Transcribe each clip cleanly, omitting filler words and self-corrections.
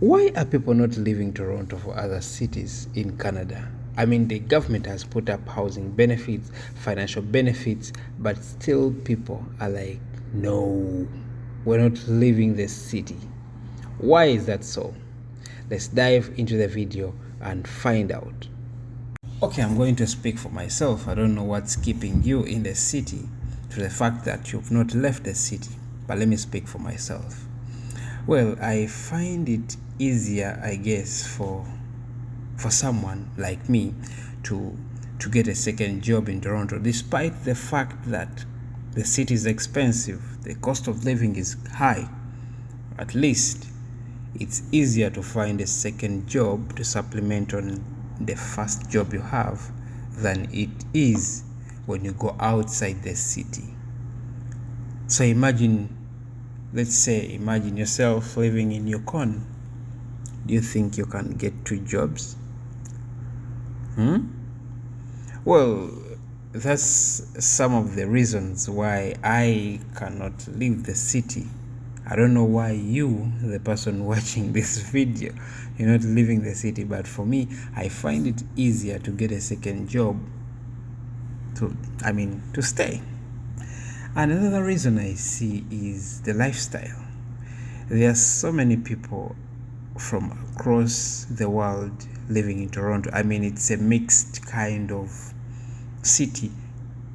Why are people not leaving Toronto for other cities in Canada? I mean, the government has put up housing benefits, financial benefits, but still people are like, no, we're not leaving the city. Why is that so? Let's dive into the video and find out. Okay, I'm going to speak for myself. I don't know what's keeping you in the city to the fact that you've not left the city, but let me speak for myself. Well, I find it easier, I guess, for someone like me to get a second job in Toronto, despite the fact that the city is expensive, the cost of living is high. At least it's easier to find a second job to supplement on the first job you have than it is when you go outside the city. So imagine yourself living in Yukon. Do you think you can get 2 jobs? Well, that's some of the reasons why I cannot leave the city. I don't know why you, the person watching this video, you're not leaving the city, but for me, I find it easier to get a second job to stay. And another reason I see is the lifestyle. There are so many people from across the world living in Toronto. I mean, it's a mixed kind of city,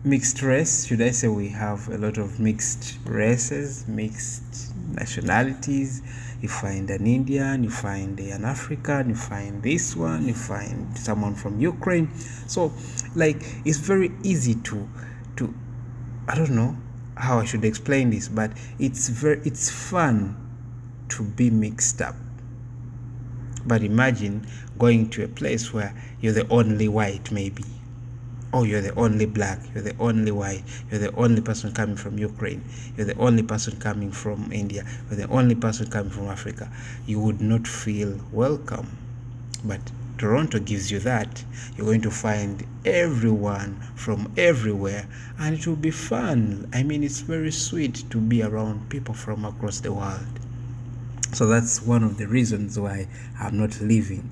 mixed race, should I say. We have a lot of mixed races, mixed nationalities. You find an Indian, you find an African, you find this one, you find someone from Ukraine. So like, it's very easy to I don't know how I should explain this, but it's fun to be mixed up. But imagine going to a place where you're the only white, maybe, or you're the only black, you're the only white, you're the only person coming from Ukraine, you're the only person coming from India, you're the only person coming from Africa. You would not feel welcome. But Toronto gives you that. You're going to find everyone from everywhere, and it will be fun. I mean, it's very sweet to be around people from across the world. So that's one of the reasons why I'm not leaving.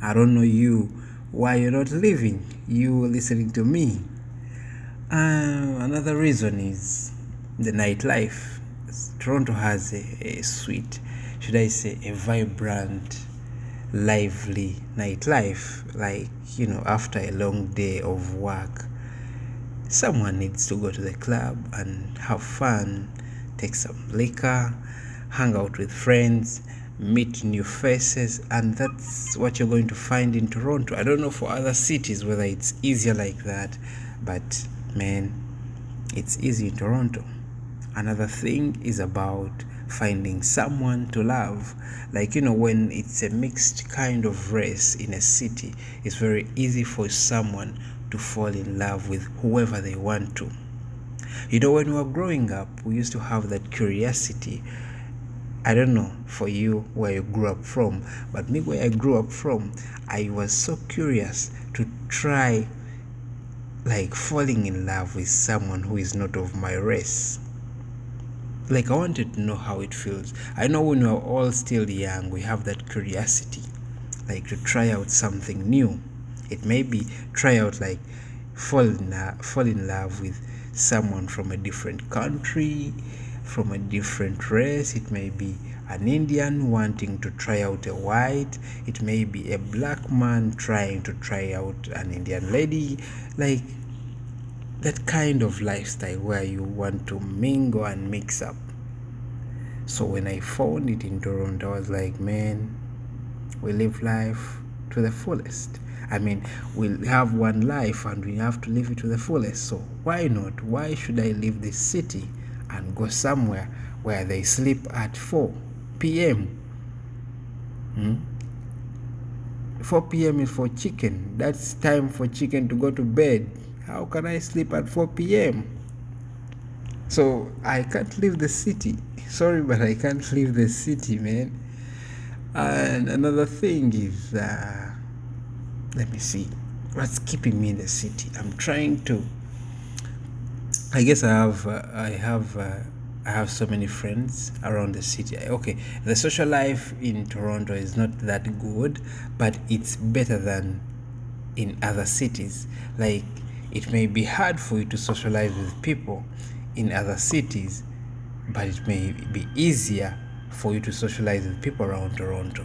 I don't know you, why you're not leaving, you listening to me. Another reason is the nightlife. Toronto has a sweet, should I say, a vibrant, lively nightlife. Like, after a long day of work, someone needs to go to the club and have fun, take some liquor, hang out with friends, meet new faces, and that's what you're going to find in Toronto. I don't know for other cities whether it's easier like that, but man, it's easy in Toronto. Another thing is about finding someone to love. Like, when it's a mixed kind of race in a city, it's very easy for someone to fall in love with whoever they want to. When we were growing up, we used to have that curiosity. I don't know for you where you grew up from, but me, where I grew up from, I was so curious to try like falling in love with someone who is not of my race. Like, I wanted to know how it feels. I know when we're all still young, we have that curiosity, like to try out something new. It may be try out, like fall in love with someone from a different country, from a different race. It may be an Indian wanting to try out a white. It may be a black man trying to try out an Indian lady. Like, that kind of lifestyle where you want to mingle and mix up. So when I found it in Toronto, I was like, man, we live life to the fullest. I mean, we have one life and we have to live it to the fullest. So why not? Why should I leave this city and go somewhere where they sleep at 4 p.m.? 4 p.m. is for chicken. That's time for chicken to go to bed. How can I sleep at 4 p.m.? So I can't leave the city. Sorry, but I can't leave the city, man. And another thing is, let me see, what's keeping me in the city? I'm trying to, I guess I have I have so many friends around the city. Okay, the social life in Toronto is not that good, but it's better than in other cities. Like, it may be hard for you to socialize with people in other cities, but it may be easier for you to socialize with people around Toronto.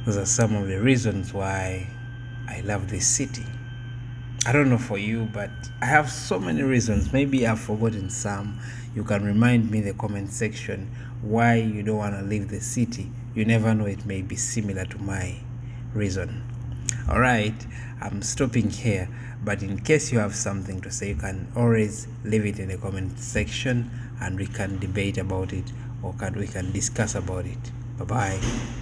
Those are some of the reasons why I love this city. I don't know for you, but I have so many reasons. Maybe I've forgotten some. You can remind me in the comment section why you don't want to leave the city. You never know, it may be similar to my reason. Alright, I'm stopping here, but in case you have something to say, you can always leave it in the comment section and we can debate about it, or we can discuss about it. Bye bye.